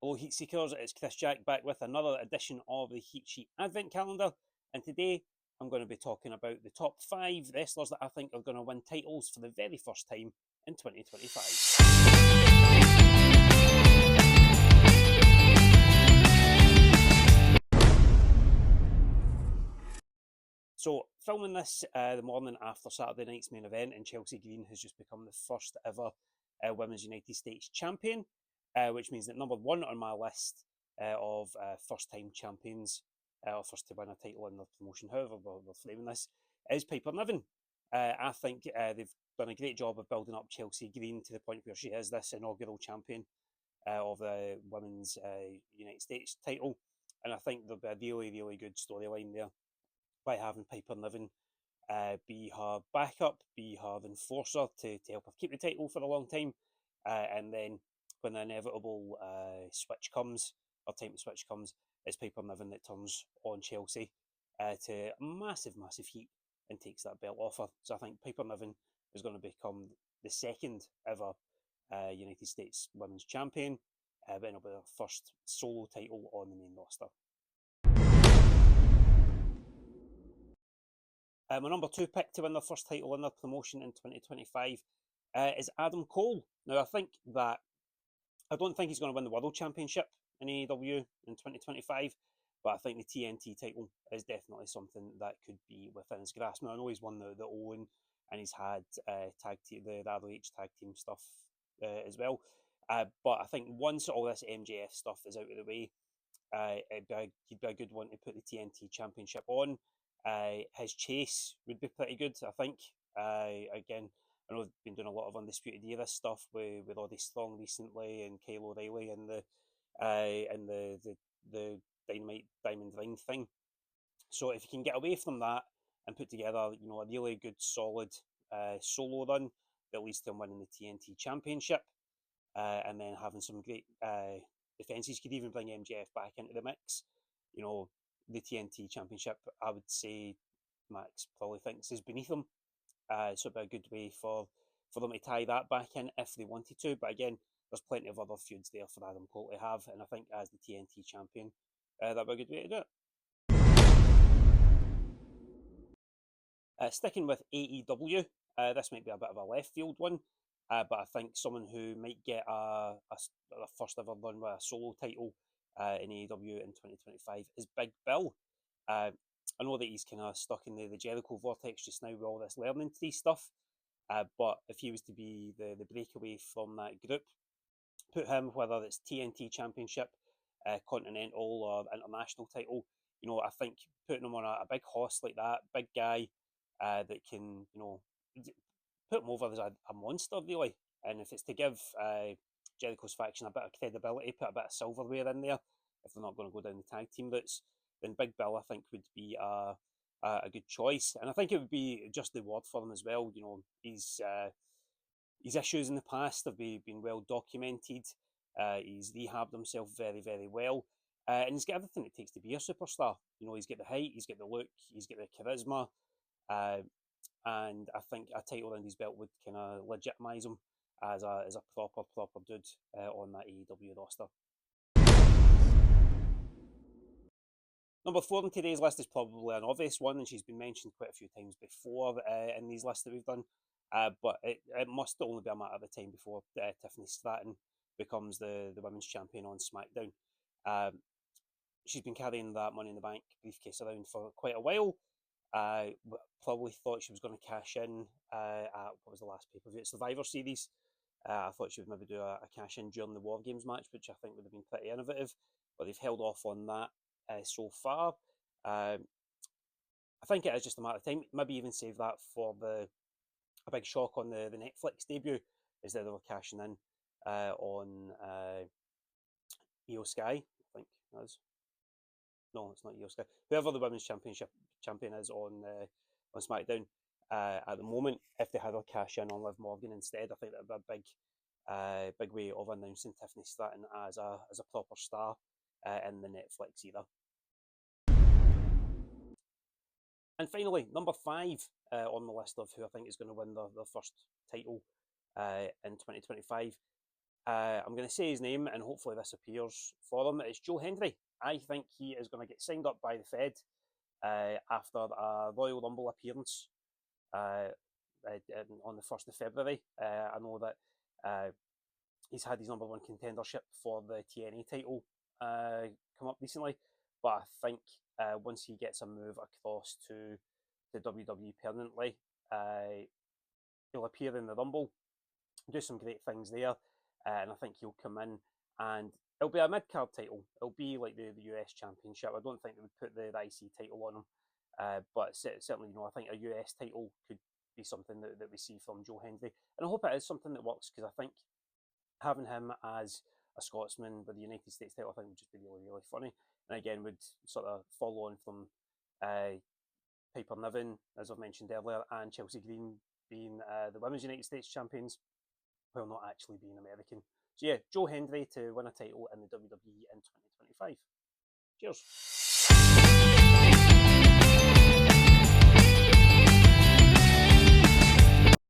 Hello, Heat Seekers. It's Kris Jack back with another edition of the Heat Sheet Advent Calendar. And today I'm going to be talking about the top 5 wrestlers that I think are going to win titles for the very first time in 2025. So, filming this the morning after Saturday night's main event, and Chelsea Green has just become the first ever Women's United States champion, which means that number 1 on my list of first time champions, or first to win a title in their promotion, however we're framing this, is Piper Niven. I think they've done a great job of building up Chelsea Green to the point where she is this inaugural champion of the Women's United States title. And I think there'll be a really, really good storyline there by having Piper Niven be her backup, be her enforcer to help her keep the title for a long time. And then when the inevitable switch comes, or time to switch comes, it's Piper Niven that turns on Chelsea to massive, massive heat and takes that belt off her. So I think Piper Niven is going to become the second ever United States Women's Champion, but it'll be her first solo title on the main roster. My number 2 pick to win their first title in their promotion in 2025 is Adam Cole. Now, I don't think he's going to win the World Championship in AEW in 2025, but I think the TNT title is definitely something that could be within his grasp. Now, I know he's won the Owen and he's had the ROH tag team stuff as well. But I think once all this MJF stuff is out of the way, he'd be a good one to put the TNT Championship on. His chase would be pretty good, I think. Again, I know they've been doing a lot of Undisputed Era stuff with Roddy Strong recently and Kyle O'Reilly and the Dynamite Diamond Ring thing. So if you can get away from that and put together, a really good solid solo run that leads to him winning the TNT Championship, and then having some great defenses, could even bring MJF back into the mix. The TNT Championship, I would say Max probably thinks is beneath him. So it'd be a good way for them to tie that back in if they wanted to. But again, there's plenty of other feuds there for Adam Cole to have, and I think as the TNT champion, that'd be a good way to do it. Sticking with AEW, this might be a bit of a left field one, but I think someone who might get a first ever run with a solo title in AEW in 2025 is Big Bill. I know that he's kind of stuck in the Jericho vortex just now with all this learning tree stuff, but if he was to be the breakaway from that group, put him, whether it's TNT Championship, Continental or International title, I think putting him on a big horse like that, big guy that can, put him over as a monster, really. And if it's to give Jericho's faction a bit of credibility, put a bit of silverware in there, if they're not going to go down the tag team routes, then Big Bill, I think, would be a good choice. And I think it would be just the reward for him as well. His issues in the past have been well documented. He's rehabbed himself very, very well. And he's got everything it takes to be a superstar. He's got the height, he's got the look, he's got the charisma. And I think a title around his belt would kind of legitimise him as a proper dude on that AEW roster. Number 4 on today's list is probably an obvious one, and she's been mentioned quite a few times before in these lists that we've done. But it must only be a matter of time before Tiffany Stratton becomes the women's champion on SmackDown. She's been carrying that Money in the Bank briefcase around for quite a while. Probably thought she was going to cash in at, what was the last pay-per-view? Survivor Series. I thought she would maybe do a cash in during the War Games match, which I think would have been pretty innovative, but they've held off on that so far. I think it is just a matter of time. Maybe even save that for a big shock on the Netflix debut, instead of cashing in on Io Sky, I think it is. No, it's not Io Sky. Whoever the women's champion is on SmackDown at the moment, if they had her cash in on Liv Morgan instead, I think that would be a big way of announcing Tiffany Stratton as a proper star in the Netflix era. And finally, number 5 on the list of who I think is going to win their first title in 2025 I'm going to say his name, and hopefully this appears for him. It's Joe Hendry. I think he is going to get signed up by the Fed after a Royal Rumble appearance on the 1st of February. I know that he's had his #1 contendership for the TNA title come up recently, but I think once he gets a move across to the WWE permanently, he'll appear in the Rumble, do some great things there, and I think he'll come in and it'll be a mid card title. It'll be like the US Championship. I don't think they would put the IC title on him, but certainly, I think a US title could be something that we see from Joe Hendry, and I hope it is something that works because I think having him as a Scotsman with the United States title, I think would just be really, really funny. And again, would sort of follow on from Piper Niven, as I've mentioned earlier, and Chelsea Green being the Women's United States champions, while not actually being American. So yeah, Joe Hendry to win a title in the WWE in 2025. Cheers.